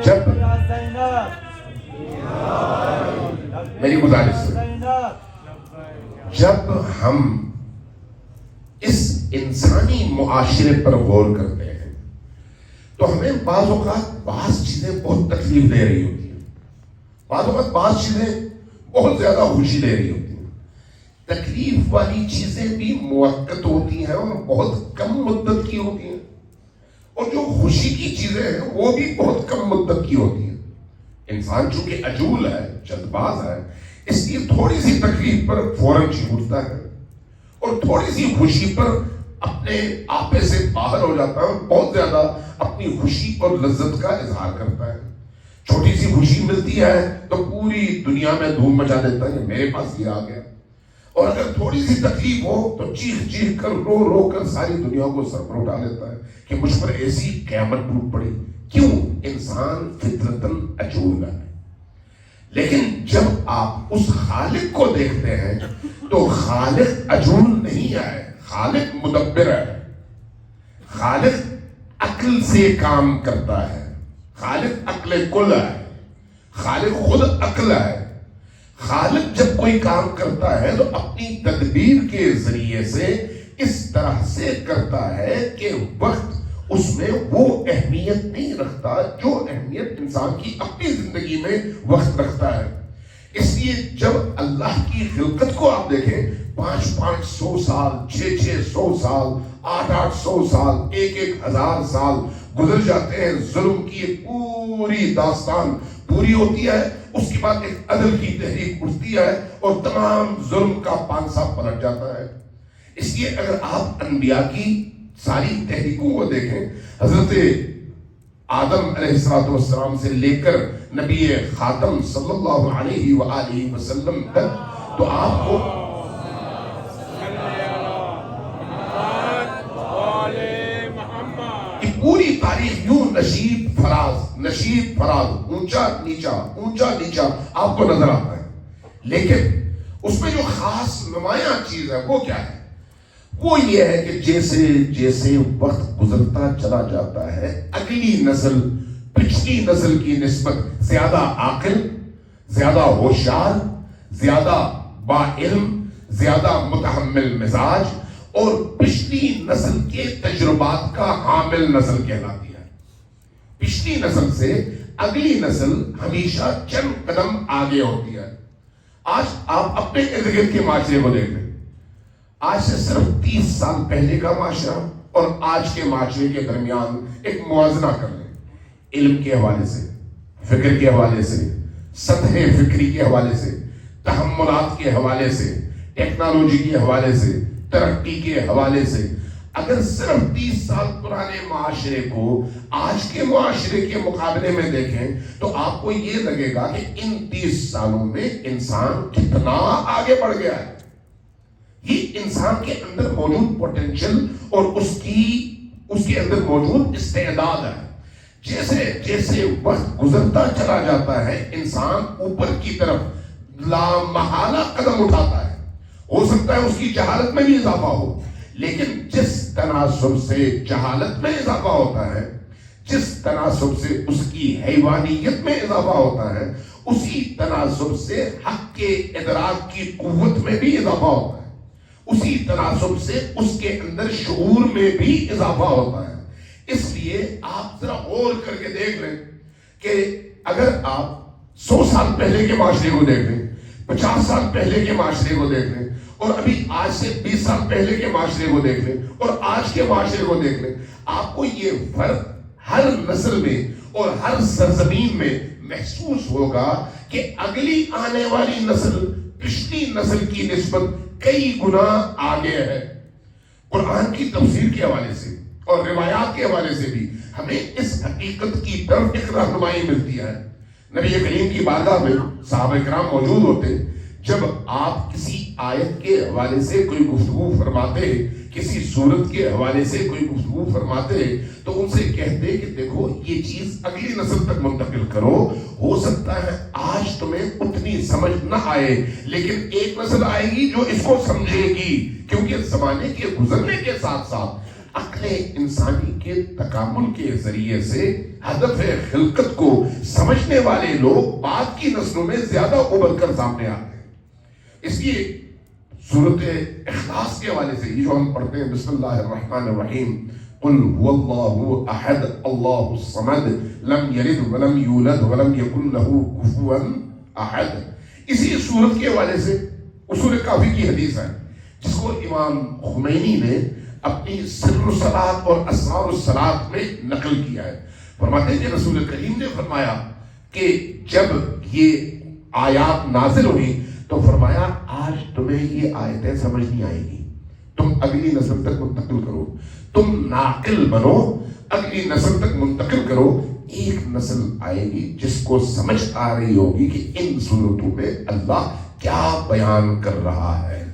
جب میری گزارش ہے، جب ہم اس انسانی معاشرے پر غور کرتے ہیں تو ہمیں بعض اوقات بعض چیزیں بہت تکلیف دے رہی ہوتی ہیں، بعض اوقات بعض چیزیں بہت زیادہ خوشی دے رہی ہوتی ہیں۔ تکلیف والی چیزیں بھی موقت ہوتی ہیں اور بہت کم مدت کی ہوتی ہیں، اور جو خوشی کی چیزیں ہیں وہ بھی بہت کم مدت کی ہوتی ہیں۔ انسان چونکہ عجول ہے، جلد باز ہے، اس لیے تھوڑی سی تکلیف پر فوراً چیختا ہے اور تھوڑی سی خوشی پر اپنے آپے سے باہر ہو جاتا ہے اور بہت زیادہ اپنی خوشی اور لذت کا اظہار کرتا ہے۔ چھوٹی سی خوشی ملتی ہے تو پوری دنیا میں دھوم مچا دیتا ہے کہ میرے پاس یہ آ گیا، اور اگر تھوڑی سی تکلیف ہو تو چیخ چیخ کر رو رو کر ساری دنیا کو سر پر اٹھا لیتا ہے کہ مجھ پر ایسی قیامت ٹوٹ پڑی۔ کیوں؟ انسان فطرتاً عجول ہے۔ لیکن جب آپ اس خالق کو دیکھتے ہیں تو خالق عجول نہیں ہے، خالق مدبر ہے، خالق عقل سے کام کرتا ہے، خالق عقل کل ہے، خالق خود عقل ہے۔ خالق جب کوئی کام کرتا ہے تو اپنی تدبیر کے ذریعے سے اس طرح سے کرتا ہے کہ وقت اس میں وہ اہمیت نہیں رکھتا جو اہمیت انسان کی اپنی زندگی میں وقت رکھتا ہے۔ اس لیے جب اللہ کی خلقت کو آپ دیکھیں، 500 سال، 600 سال، 800 سال، 1000 سال گزر جاتے ہیں، ظلم کی ایک پوری داستان پوری ہوتی ہے، اس کے بعد ایک عدل کی تحریک اٹھتی ہے اور تمام ظلم کا پانسا پلٹ جاتا ہے۔ اس لیے اگر آپ انبیاء کی ساری تحریکوں کو دیکھیں، حضرت آدم علیہ السلام سے لے کر نبی خاتم صلی اللہ علیہ وآلہ وسلم تک، تو آپ کو پوری تاریخ یوں نشیب فراز، اونچا نیچا آپ کو نظر آتا ہے۔ لیکن اس میں جو خاص نمایاں چیز ہے وہ کیا ہے؟ وہ یہ ہے کہ جیسے جیسے وقت گزرتا چلا جاتا ہے، اگلی نسل پچھلی نسل کی نسبت زیادہ عاقل، زیادہ ہوشیار، زیادہ با علم، زیادہ متحمل مزاج اور پچھلی نسل کے تجربات کا حامل نسل کہلاتی ہے۔ پچھلی نسل سے اگلی نسل ہمیشہ چند قدم آگے ہوتی ہے۔ آج آپ اپنے ارد گرد کے معاشرے کو دیکھ لیں، آج سے صرف 30 سال پہلے کا معاشرہ اور آج کے معاشرے کے درمیان ایک موازنہ کر لیں، علم کے حوالے سے، فکر کے حوالے سے، سطح فکری کے حوالے سے، تحملات کے حوالے سے، ٹیکنالوجی کے حوالے سے، ترقی کے حوالے سے۔ اگر صرف 30 سال پرانے معاشرے کو آج کے معاشرے کے مقابلے میں دیکھیں تو آپ کو یہ لگے گا کہ ان 30 سالوں میں انسان کتنا آگے بڑھ گیا ہے۔ یہ انسان کے اندر موجود پوٹینشل اور اس کے اندر موجود استعداد ہے۔ جیسے جیسے وقت گزرتا چلا جاتا ہے، انسان اوپر کی طرف لامحالہ قدم اٹھاتا ہے۔ ہو سکتا ہے اس کی جہالت میں بھی اضافہ ہو، لیکن جس تناسب سے جہالت میں اضافہ ہوتا ہے، جس تناسب سے اس کی حیوانیت میں اضافہ ہوتا ہے، اسی تناسب سے حق کے ادراک کی قوت میں بھی اضافہ ہوتا ہے، اسی تناسب سے اس کے اندر شعور میں بھی اضافہ ہوتا ہے۔ اس لیے آپ ذرا غور کر کے دیکھ لیں کہ اگر آپ 100 سال پہلے کے معاشرے کو دیکھ لیں، 50 سال پہلے کے معاشرے کو دیکھ لیں، اور ابھی آج سے 20 سال پہلے کے معاشرے کو دیکھ لیں اور آج کے معاشرے کو دیکھ لیں، آپ کو یہ فرق ہر نسل میں اور ہر سرزمین میں محسوس ہوگا کہ اگلی آنے والی نسل پچھلی نسل کی نسبت کئی گنا آگے ہے۔ قرآن کی تفسیر کے حوالے سے اور روایات کے حوالے سے بھی ہمیں اس حقیقت کی طرف ایک رہنمائی ملتی ہے۔ نبی کریم کی بارگاہ میں صحابہ کرام موجود ہوتے، جب آپ کسی آیت کے حوالے سے کوئی گفتگو فرماتے، کسی صورت کے حوالے سے کوئی گفتگو فرماتے تو ان سے کہتے کہ دیکھو یہ چیز اگلی نسل تک منتقل کرو، ہو سکتا ہے آج تمہیں اتنی سمجھ نہ آئے لیکن ایک نسل آئے گی جو اس کو سمجھے گی، کیونکہ زمانے کے گزرنے کے ساتھ ساتھ عقل انسانی کے تکامل کے ذریعے سے ہدف خلقت کو سمجھنے والے لوگ بعد کی نسلوں میں زیادہ ابھر کر سامنے آتے ہیں۔ اس لیے سورۃ اخلاص کے حوالے سے یہ جو ہم پڑھتے ہیں بسم اللہ الرحمن الرحیم قل هو اللہ احد اللہ الصمد لم یلد ولم یولد ولم یکن له کفوا احد، اسی صورت کے حوالے سے اصول کافی کی حدیث ہے جس کو امام خمینی نے اپنی سر الصلاۃ اور اسرار الصلاۃ میں نقل کیا ہے۔ فرماتے ہیں کہ رسول کریم نے فرمایا کہ جب یہ آیات نازل ہوئی تو فرمایا آج تمہیں یہ آیتیں سمجھ نہیں آئے گی، تم اگلی نسل تک منتقل کرو، تم ناقل بنو، اگلی نسل تک منتقل کرو، ایک نسل آئے گی جس کو سمجھ آ رہی ہوگی کہ ان صورتوں میں اللہ کیا بیان کر رہا ہے۔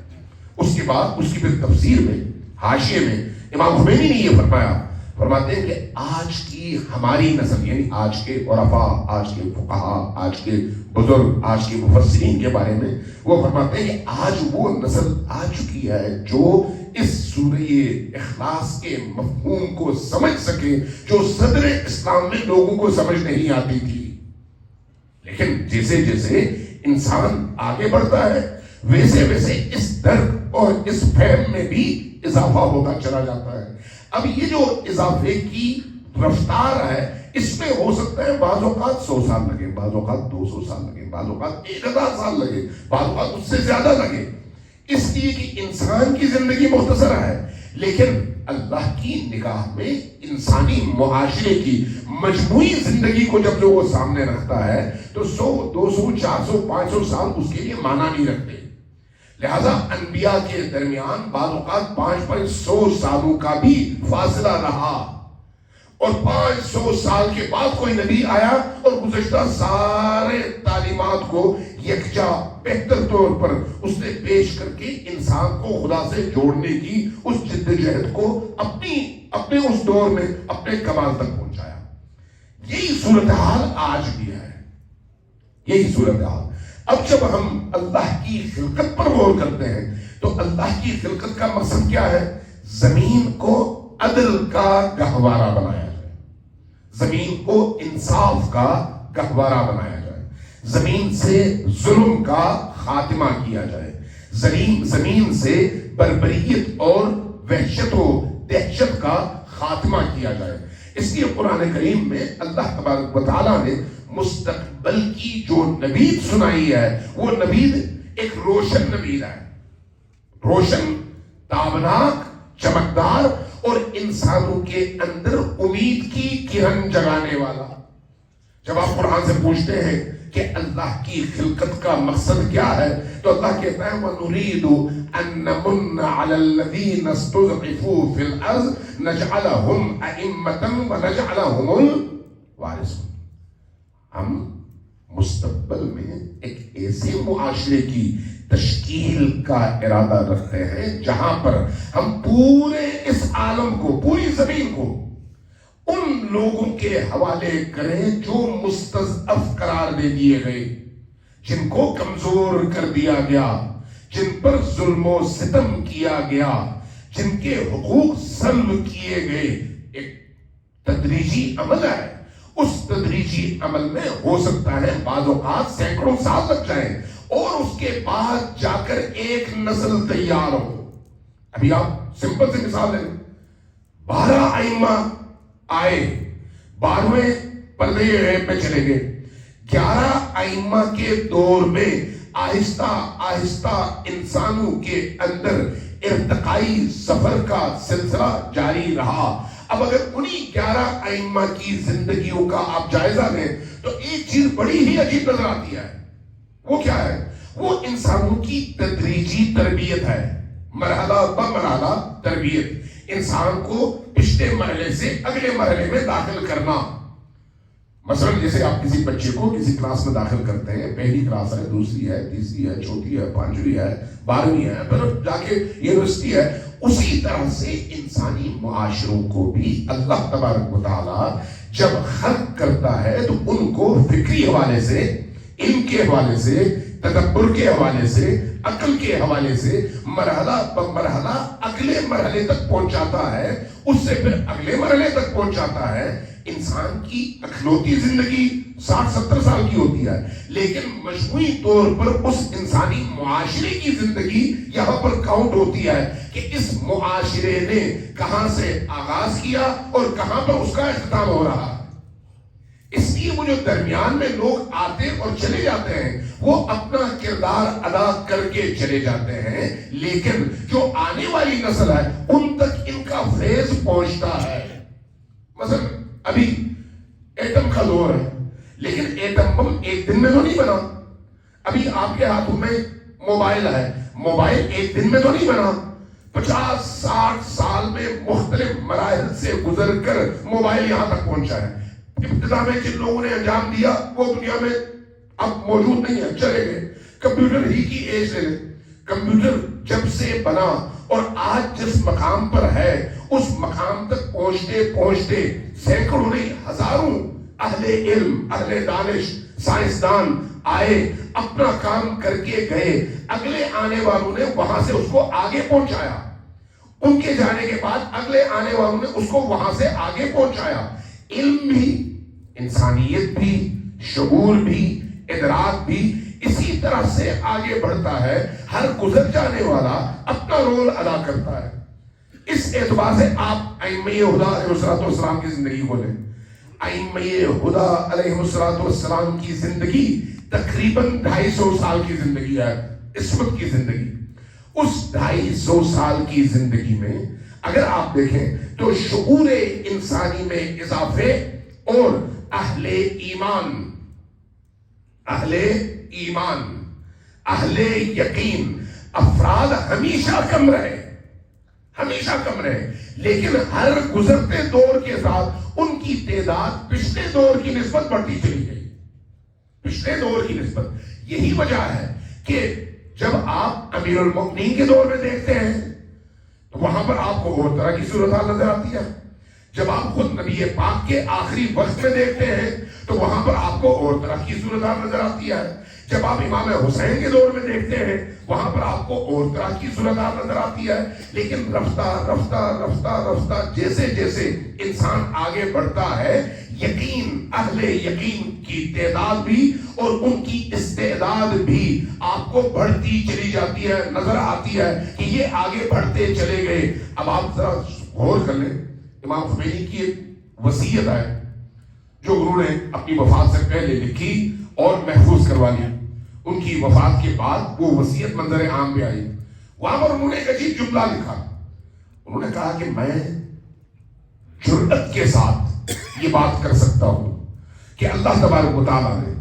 اس کے بعد اس کی پھر تفسیر میں حاشیے میں امام خمینی نے یہ فرمایا، فرماتے ہیں کہ آج کی ہماری نسل یعنی آج کے عرفاء، آج کے فقہاء، آج کے بزرگ، آج کے مفسرین کے بارے میں وہ فرماتے ہیں کہ آج وہ نسل آ چکی ہے جو اس سورہ اخلاص کے مفہوم کو سمجھ سکے جو صدر اسلام میں لوگوں کو سمجھ نہیں آتی تھی۔ لیکن جیسے جیسے انسان آگے بڑھتا ہے ویسے ویسے اس درک اور اس فہم میں بھی اضافہ ہوتا چلا جاتا ہے۔ اب یہ جو اضافے کی رفتار ہے اس میں ہو سکتا ہے بعض اوقات 100 سال لگے، بعض اوقات 200 سال لگے، بعض اوقات 1000 سال لگے، بعض اوقات اس سے زیادہ لگے، اس لیے کہ انسان کی زندگی مختصر ہے، لیکن اللہ کی نگاہ میں انسانی معاشرے کی مجموعی زندگی کو جب جو وہ سامنے رکھتا ہے تو 100 200 400 500 سال اس کے لیے معنی نہیں رکھتے۔ لہذا انبیاء کے درمیان بعض اوقات 500 سالوں کا بھی فاصلہ رہا، اور 500 سال کے بعد کوئی نبی آیا اور گزشتہ سارے تعلیمات کو یکجا بہتر طور پر اس نے پیش کر کے انسان کو خدا سے جوڑنے کی اس جدوجہد کو اپنے اس دور میں اپنے کمال تک پہنچایا۔ یہی صورتحال آج بھی ہے، یہی صورتحال۔ اب جب ہم اللہ کی خلقت پر غور کرتے ہیں تو اللہ کی خلقت کا مقصد کیا ہے؟ زمین کو عدل کا گہوارہ بنایا جائے، زمین کو انصاف کا گہوارہ بنایا جائے، زمین سے ظلم کا خاتمہ کیا جائے، زمین سے بربریت اور وحشت و دہشت کا خاتمہ کیا جائے۔ اس لیے قرآن کریم میں اللہ تبارک و تعالیٰ نے مستقبل کی جو نوید سنائی ہے وہ نوید ایک روشن نوید ہے، روشن، تابناک، چمکدار اور انسانوں کے اندر امید کی کرن جگانے والا۔ جب آپ قرآن سے پوچھتے ہیں کہ اللہ کی خلقت کا مقصد کیا ہے تو اللہ کہتا ہے وَنُرِيدُ أَن نَّمُنَّ عَلَى الَّذِينَ اسْتُضْعِفُوا فِي الْأَرْضِ نَجْعَلَهُمْ أَئِمَّةً وَنَجْعَلَهُمُ الْوَارِثِينَ۔ ہم مستقبل میں ایک ایسے معاشرے کی تشکیل کا ارادہ رکھتے ہیں جہاں پر ہم پورے اس عالم کو، پوری زمین کو ان لوگوں کے حوالے کریں جو مستضعف قرار دے دیے گئے، جن کو کمزور کر دیا گیا، جن پر ظلم و ستم کیا گیا، جن کے حقوق سلب کیے گئے۔ ایک تدریجی عمل ہے، اس تدریجی عمل میں ہو سکتا ہے بعض اوقات سینکڑوں سال لگ جائیں اور اس کے بعد جا کر ایک نسل تیار ہو۔ ابھی آپ سمپل سے مثال لیں، 12 ائمہ آئے، 12ویں پردے غیب میں چلے گئے، 11 ائمہ کے دور میں آہستہ آہستہ انسانوں کے اندر ارتقائی سفر کا سلسلہ جاری رہا۔ اب اگر انہی 11 ائمہ کی زندگیوں کا آپ جائزہ لیں تو ایک چیز بڑی ہی عجیب نظر آتی ہے۔ وہ کیا ہے؟ وہ انسانوں کی تدریجی تربیت ہے، مرحلہ بمرحلہ تربیت، انسان کو پچھلے مرحلے سے اگلے مرحلے میں داخل کرنا۔ مثلا جیسے آپ کسی بچے کو کسی کلاس میں داخل کرتے ہیں، پہلی کلاس ہے، دوسری ہے، تیسری ہے، چوتھی ہے، پانچویں ہے، 12ویں ہے، پھر جا کے یونیورسٹی ہے، اسی طرح سے انسانی معاشروں کو بھی اللہ تبارک و تعالی جب خلق کرتا ہے تو ان کو فکری حوالے سے، علم کے حوالے سے، تدبر کے حوالے سے، عقل کے حوالے سے مرحلہ بمرحلہ اگلے مرحلے تک پہنچاتا ہے، اس سے پھر اگلے مرحلے تک پہنچ جاتا ہے. انسان کی اکھلوتی زندگی 60-70 سال کی ہوتی ہے، لیکن مجموعی طور پر اس انسانی معاشرے کی زندگی یہاں پر کاؤنٹ ہوتی ہے کہ اس معاشرے نے کہاں سے آغاز کیا اور کہاں پر اس کا اختتام ہو رہا ہے. اس لیے وہ جو درمیان میں لوگ آتے اور چلے جاتے ہیں وہ اپنا کردار ادا کر کے چلے جاتے ہیں، لیکن جو آنے والی نسل ہے ان تک ان کا فیض پہنچتا ہے. مثلا ابھی ایٹم کا دور ہے، لیکن ایٹم بم ایک دن میں تو نہیں بنا. ابھی آپ کے ہاتھوں میں موبائل ہے، موبائل ایک دن میں تو نہیں بنا. 50-60 سال میں مختلف مراحل سے گزر کر موبائل یہاں تک پہنچا ہے. ابتدا میں جن لوگوں نے انجام دیا وہ دنیا میں اب موجود نہیں ہے، چلے گئے. کمپیوٹر ہی کی ایج لے لیں. کمپیوٹر جب سے بنا اور آج جس مقام پر ہے اس مقام تک پہنچتے پہنچتے سینکڑوں نہیں ہزاروں اہل علم، اہل دانش، سائنسدان آئے، اپنا کام کر کے گئے. اگلے آنے والوں نے وہاں سے اس کو آگے پہنچایا. ان کے جانے کے بعد اگلے آنے والوں نے اس کو وہاں سے آگے پہنچایا. علم بھی، انسانیت بھی، شعور بھی، ادراک بھی اسی طرح سے آگے بڑھتا ہے. ہر گزر جانے والا اپنا رول ادا کرتا ہے. اس اعتبار سے آپ ائمہ ہدیٰ علیہ السلام کی زندگی کو لیں. ائمہ ہدیٰ علیہ السلام کی زندگی تقریباً 250 سال کی زندگی ہے. اس وقت کی زندگی، اس 250 سال کی زندگی میں اگر آپ دیکھیں تو شعور انسانی میں اضافے اور اہل ایمان، اہل یقین افراد ہمیشہ کم رہے، لیکن ہر گزرتے دور کے ساتھ ان کی تعداد پچھلے دور کی نسبت بڑھتی چلی گئی. پچھلے دور کی نسبت. یہی وجہ ہے کہ جب آپ امیر المؤمنین کے دور میں دیکھتے ہیں تو وہاں پر آپ کو اور طرح کی صورتحال نظر آتی ہے. جب آپ خود نبی پاک کے آخری وقت میں دیکھتے ہیں تو وہاں پر آپ کو اور طرح کی صورتحال نظر آتی ہے. جب آپ امام حسین کے دور میں دیکھتے ہیں وہاں پر آپ کو اور طرح کی صورتحال نظر آتی ہے. لیکن رفتہ جیسے جیسے انسان آگے بڑھتا ہے، یقین، اہل یقین کی تعداد بھی اور ان کی استعداد بھی آپ کو بڑھتی چلی جاتی ہے، نظر آتی ہے کہ یہ آگے بڑھتے چلے گئے. اب آپ ذرا غور کر لیں، امام خمینی کی ایک وصیت ہے جو انہوں نے اپنی وفات سے پہلے لکھی اور محفوظ کروا لی. ان کی وفات کے بعد وہ وصیت منظر عام پہ آئی. وہاں پر انہوں نے ایک عجیب جملہ لکھا. انہوں نے کہا کہ میں جرأت کے ساتھ یہ بات کر سکتا ہوں کہ اللہ تبارک و تعالیٰ نے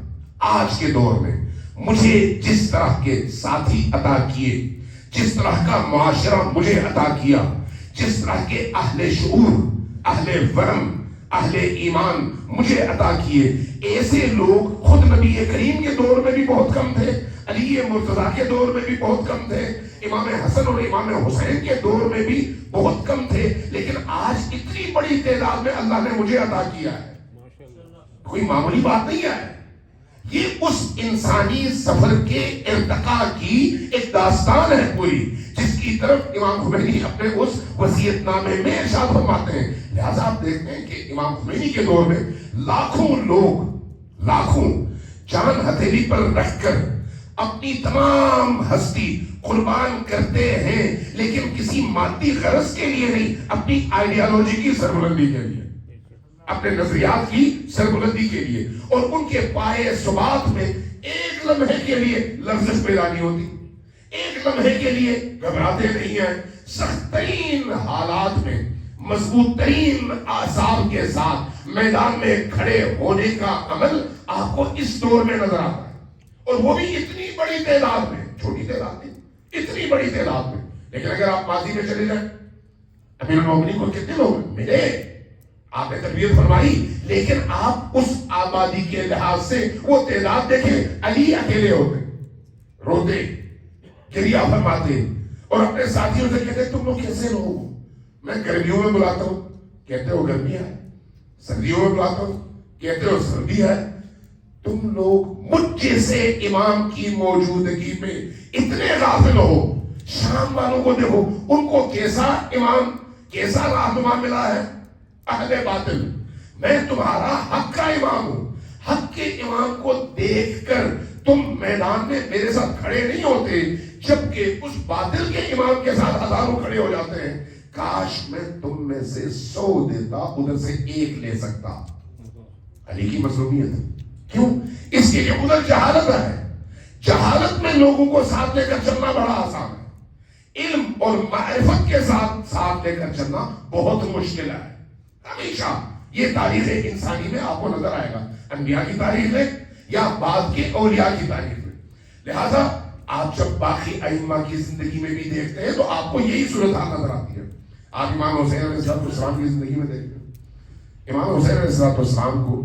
آج کے دور میں مجھے جس طرح کے ساتھی عطا کیے، جس طرح کا معاشرہ مجھے عطا کیا، جس طرح کے اہل شعور، اہل فہم، اہل ایمان مجھے عطا کیے، ایسے لوگ خود نبی کریم کے دور میں بھی بہت کم تھے، علی مرتضیٰ کے دور میں بھی بہت کم تھے، امام حسن اور امام حسین کے دور میں بھی بہت کم تھے، لیکن آج اتنی بڑی تعداد میں اللہ نے مجھے عطا کیا ہے. کوئی معمولی بات نہیں ہے. یہ اس انسانی سفر کے ارتقاء کی ایک داستان ہے پوری، جس کی طرف امام خمینی اپنے اس وصیت نامے میں ارشاد فرماتے ہیں. لہذا آپ دیکھتے ہیں کہ امام خمینی کے دور میں لاکھوں لوگ، لاکھوں جان ہتھیلی پر رکھ کر اپنی تمام ہستی قربان کرتے ہیں، لیکن کسی مادی غرض کے لیے نہیں، اپنی آئیڈیالوجی کی سربلندی کے لیے، اپنے نظریات کی سربلندی کے لیے. اور ان کے پائے ثبات میں ایک لمحے کے لیے لفظ پیدا نہیں ہوتی، ایک لمحے کے لیے گھبراتے نہیں ہیں. سخت ترین حالات میں مضبوط ترین اعصاب کے ساتھ میدان میں کھڑے ہونے کا عمل آپ کو اس دور میں نظر آتا ہے، اور وہ بھی اتنی بڑی تعداد میں، چھوٹی تعداد نہیں، اتنی بڑی تعداد میں. لیکن اگر آپ ماضی میں چلے جائیں، امیر المومنین کو کتنے لوگ ملے، آپ نے تربیت فرمائی، لیکن آپ اس آبادی کے لحاظ سے وہ تعداد دیکھیں. علی اکیلے ہوتے، روتے، گریہ فرماتے اور اپنے ساتھیوں سے کہتے تم لوگ کیسے لوگ ہو؟ میں گرمیوں میں بلاتا ہوں، کہتے ہو گرمی ہے. سردیوں میں بلاتا ہوں، کہتے ہو سردی ہے. تم لوگ مجھ جیسے امام کی موجودگی میں اتنے غافل ہو. شام والوں کو دیکھو، ان کو کیسا امام کیسا رہنما ملا ہے؟ اہل باطل. میں تمہارا حق کا امام ہوں. حق کے امام کو دیکھ کر تم میدان میں میرے ساتھ کھڑے نہیں ہوتے، جبکہ اس باطل کے امام کے ساتھ ہزاروں کھڑے ہو جاتے ہیں. کاش میں تم میں سے 100 دیتا، ادھر سے 1 لے سکتا. علی کی مظلومیت. کیوں؟ اس لیے کہ ادھر جہالت ہے. جہالت میں لوگوں کو ساتھ لے کر چلنا بڑا آسان ہے. علم اور معرفت کے ساتھ لے کر چلنا بہت مشکل ہے. ہمیشہ یہ تاریخ انسانی میں آپ کو نظر آئے گا، انبیاء کی تاریخ میں یا بعد کے اولیاء کی تاریخ میں. لہذا آپ جب باقی ائمہ کی زندگی میں بھی دیکھتے ہیں تو آپ کو یہی صورتحال نظر آتی ہے. آپ امام حسین علیہ السلام کی زندگی میں دیکھتے ہیں. امام حسین علیہ السلام کو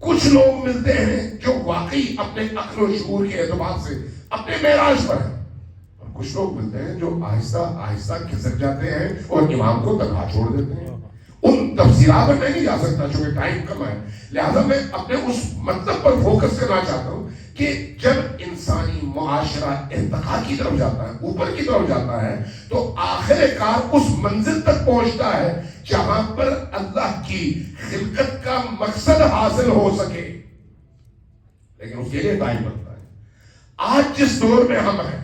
کچھ لوگ ملتے ہیں جو واقعی اپنے عقل و شعور کے اعتبار سے اپنے معراج پر ہیں، اور کچھ لوگ ملتے ہیں جو آہستہ آہستہ کھسک جاتے ہیں اور امام کو تنہا چھوڑ دیتے ہیں. ان تفصیلات میں نہیں جا سکتا چونکہ ٹائم کم ہے. لہذا میں اپنے اس مطلب پر فوکس کرنا چاہتا ہوں کہ جب انسانی معاشرہ ارتقاء کی طرف جاتا ہے، اوپر کی طرف جاتا ہے، تو آخر کار اس منزل تک پہنچتا ہے جہاں پر اللہ کی خلقت کا مقصد حاصل ہو سکے. لیکن اس کے لیے ٹائم لگتا ہے. آج جس دور میں ہم ہیں،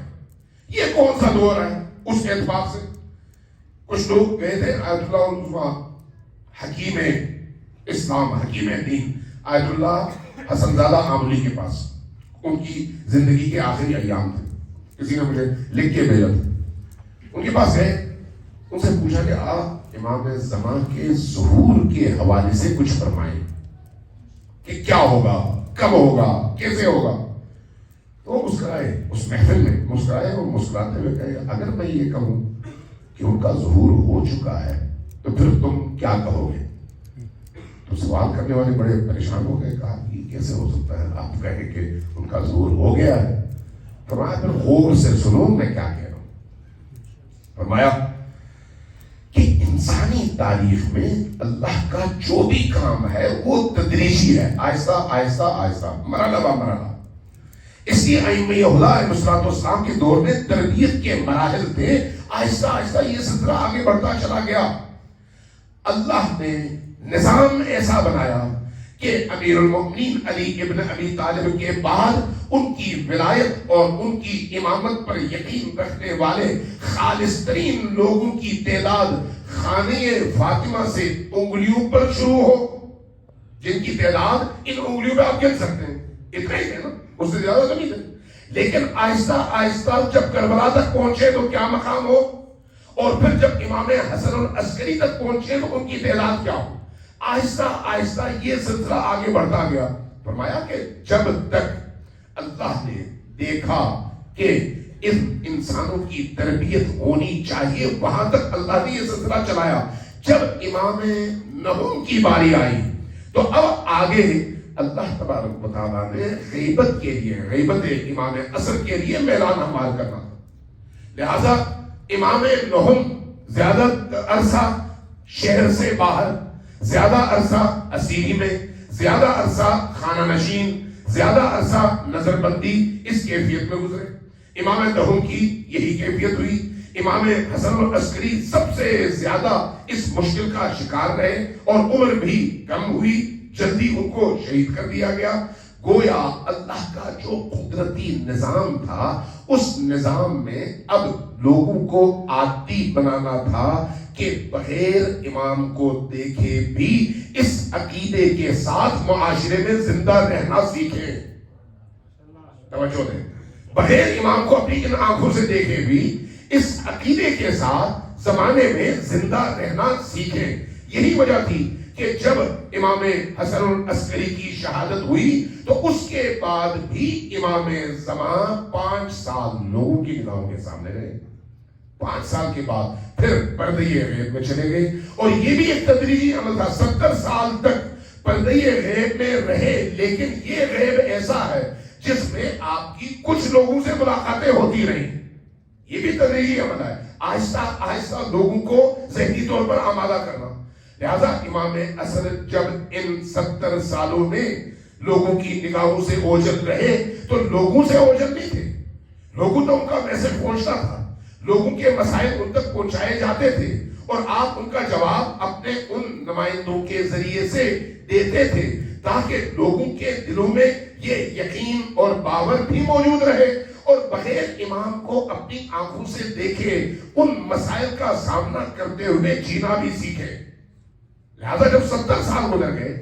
یہ کون سا دور ہے اس کے اعتبار سے؟ کچھ لوگ گئے تھے آیت اللہ حکیم اسلام، حکیم دین آیت اللہ حسن زادہ آملی کے پاس. ان کی زندگی کے آخری ایام تھے. کسی نے مجھے لکھ کے بھیجا تھا. ان کے پاس گئے، ان سے پوچھا کہ آپ امام زمان کے ظہور کے حوالے سے کچھ فرمائیں کہ کیا ہوگا، کب ہوگا، کیسے ہوگا. تو وہ مسکرائے، اس محفل میں مسکرائے اور مسکراتے ہوئے کہے اگر میں یہ کہوں کہ ان کا ظہور ہو چکا ہے تو پھر تم کیا کہو گے؟ تو سوال کرنے والے بڑے پریشان ہو گئے. کہا کہ کیسے ہو سکتا ہے آپ کہیں کہ ان کا ظہور ہو گیا ہے؟ فرمایا پھر غور سے سنو میں کیا کہہ رہا ہوں. فرمایا کہ انسانی تاریخ میں اللہ کا جو بھی کام ہے وہ تدریجی ہے، آہستہ آہستہ آہستہ، مرحلہ بہ مرحلہ. اس لیے ائمہ ہدیٰ علیہ السلام کے دور میں تربیت کے مراحل تھے. آہستہ آہستہ یہ سلسلہ آگے بڑھتا چلا گیا. اللہ نے نظام ایسا بنایا کہ امیر المؤمنین علی ابن ابی طالب کے بعد ان کی ولایت اور ان کی امامت پر یقین رکھنے والے خالص ترین لوگوں کی تعداد خانہ فاطمہ سے انگلیوں پر شروع ہو، جن کی تعداد ان انگلیوں پہ آپ گن سکتے ہیں. اتنا ہی تھے نا، اس سے زیادہ نہیں تھے. لیکن آہستہ آہستہ جب کربلا تک پہنچے تو کیا مقام ہو، اور پھر جب امام حسن العسکری تک پہنچے تو ان کی تعداد کیا ہو. آہستہ آہستہ یہ سلسلہ آگے بڑھتا گیا. فرمایا کہ جب تک اللہ نے دیکھا کہ ان انسانوں کی تربیت ہونی چاہیے وہاں تک اللہ نے یہ سلسلہ چلایا. جب امام نہوم کی باری آئی تو اب آگے اللہ تبارک و تعالیٰ نے غیبت کے لیے، غیبت امام عصر کے لیے میدان ہموار کرنا. لہذا امام نہوم زیادہ عرصہ شہر سے باہر، زیادہ عرصہ اسیری میں، زیادہ عرصہ خانہ نشین، زیادہ عرصہ نظر بندی، اس کیفیت میں گزرے. امام نہوم کی یہی کیفیت ہوئی. امام حسن العسکری سب سے زیادہ اس مشکل کا شکار رہے اور عمر بھی کم ہوئی، جلدی ان کو شہید کر دیا گیا. گویا اللہ کا جو قدرتی نظام تھا اس نظام میں اب لوگوں کو عادی بنانا تھا کہ بغیر امام کو دیکھے بھی اس عقیدے کے ساتھ معاشرے میں زندہ رہنا سیکھیں. توجہ دیں، بغیر امام کو اپنی ان آنکھوں سے دیکھے بھی اس عقیدے کے ساتھ زمانے میں زندہ رہنا سیکھیں. یہی وجہ تھی کہ جب امام حسن العسکری کی شہادت ہوئی تو اس کے بعد بھی امام زمان 5 سال لوگوں کی نگاہوں کے سامنے رہے. 5 سال کے بعد پھر پردہ غیب میں چلے گئے، اور یہ بھی ایک تدریجی عمل تھا. 70 سال تک پردہ غیب میں رہے، لیکن یہ غیب ایسا ہے جس میں آپ کی کچھ لوگوں سے ملاقاتیں ہوتی رہیں. یہ بھی تدریجی عمل ہے، آہستہ آہستہ لوگوں کو ذہنی طور پر آمادہ کرنا. لہذا امام عصر جب ان 70 سالوں میں لوگوں کی نگاہوں سے اوجھل رہے تو لوگوں سے اوجھل نہیں تھے. لوگوں تو ان کا میسج پہنچتا تھا، لوگوں کے مسائل ان تک پہنچائے جاتے تھے، اور آپ ان کا جواب اپنے ان نمائندوں کے ذریعے سے دیتے تھے تاکہ لوگوں کے دلوں میں یہ یقین اور باور بھی موجود رہے اور بغیر امام کو اپنی آنکھوں سے دیکھے ان مسائل کا سامنا کرتے ہوئے جینا بھی سیکھے۔ لہذا جب 70 سال گزر گئے،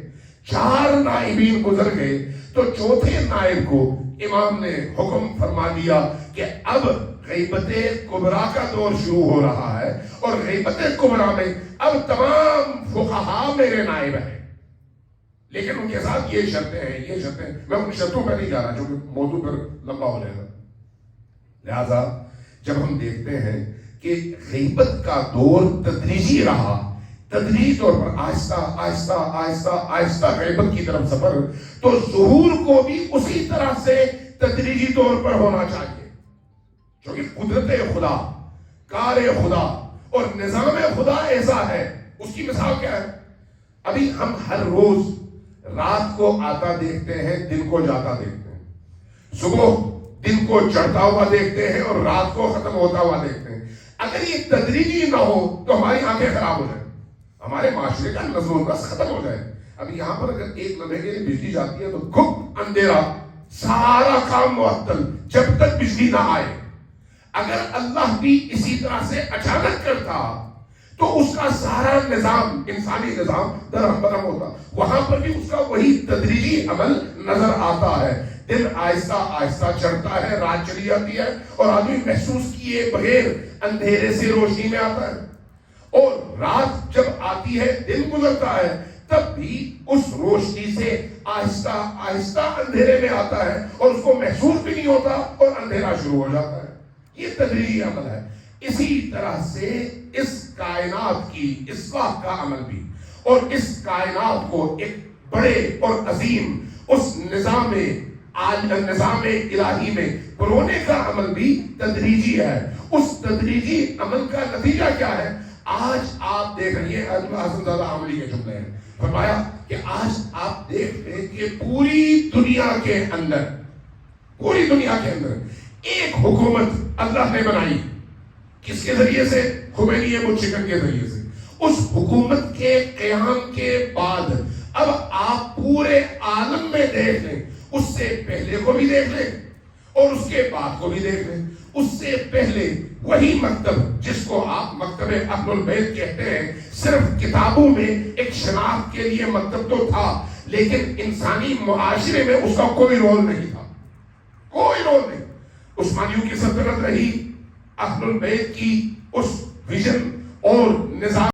4 نائبین گزر گئے، تو چوتھے نائب کو امام نے حکم فرما دیا کہ اب غیبت کبریٰ کا دور شروع ہو رہا ہے، اور غیبت کبریٰ میں اب تمام فقہاء میرے نائب ہیں، لیکن ان کے ساتھ یہ شرطیں ہیں، یہ شرطیں، میں ان شرطوں پر نہیں جا رہا چونکہ موضوع پر لمبا ہو جائے گا۔ لہذا جب ہم دیکھتے ہیں کہ غیبت کا دور تدریجی رہا، تدریجی طور پر آہستہ آہستہ آہستہ آہستہ غیبت کی طرف سفر، تو ظہور کو بھی اسی طرح سے تدریجی طور پر ہونا چاہیے، کیونکہ قدرت خدا، کار خدا اور نظام خدا ایسا ہے۔ اس کی مثال کیا ہے؟ ابھی ہم ہر روز رات کو آتا دیکھتے ہیں، دن کو جاتا دیکھتے ہیں، صبح دن کو چڑھتا ہوا دیکھتے ہیں اور رات کو ختم ہوتا ہوا دیکھتے ہیں۔ اگر یہ تدریجی نہ ہو تو ہماری آنکھیں خراب ہو جائیں، ہمارے معاشرے کا نظم و نسق ختم ہو جائے۔ ابھی یہاں پر اگر ایک لمحے کے لیے بجلی جاتی ہے تو گھپ اندھیرا، سارا کام معطل جب تک بجلی نہ آئے۔ اگر اللہ بھی اسی طرح سے اچانک کرتا تو اس کا سارا نظام، انسانی نظام درہم برہم ہوتا۔ وہاں پر بھی اس کا وہی تدریجی عمل نظر آتا ہے۔ دن آہستہ آہستہ چڑھتا ہے، رات چلی جاتی ہے، اور آدمی محسوس کیے بغیر اندھیرے سے روشنی میں آتا ہے، اور رات جب آتی ہے، دن گزرتا ہے، تب بھی اس روشنی سے آہستہ آہستہ اندھیرے میں آتا ہے، اور اس کو محسوس بھی نہیں ہوتا اور اندھیرا شروع ہو جاتا ہے۔ یہ تدریجی عمل ہے۔ اسی طرح سے اس کائنات کی اصلاح کا عمل بھی، اور اس کائنات کو ایک بڑے اور عظیم اس نظام الہی میں پرونے کا عمل بھی تدریجی ہے۔ اس تدریجی عمل کا نتیجہ کیا ہے؟ آج آپ دیکھ رہی ہیں، حسن زادہ عملی کے جملے ہیں، فرمایا کہ آج آپ دیکھ رہے ہیں کہ پوری دنیا کے اندر ایک حکومت اللہ نے بنائی۔ کس کے ذریعے سے؟ خمینی متشکن کے ذریعے سے۔ اس حکومت کے قیام کے بعد اب آپ پورے عالم میں دیکھ لیں، اس سے پہلے کو بھی دیکھ لیں اور اس کے بعد کو بھی دیکھ لیں۔ اس سے پہلے وہی مکتب جس کو آپ مکتب اہل البیت کہتے ہیں، صرف کتابوں میں ایک شناخت کے لیے مکتب تو تھا، لیکن انسانی معاشرے میں اس کا کوئی رول نہیں تھا، کوئی رول نہیں۔ عثمانیوں کی سلطنت رہی، اہل البیت کی اس ویژن اور نظام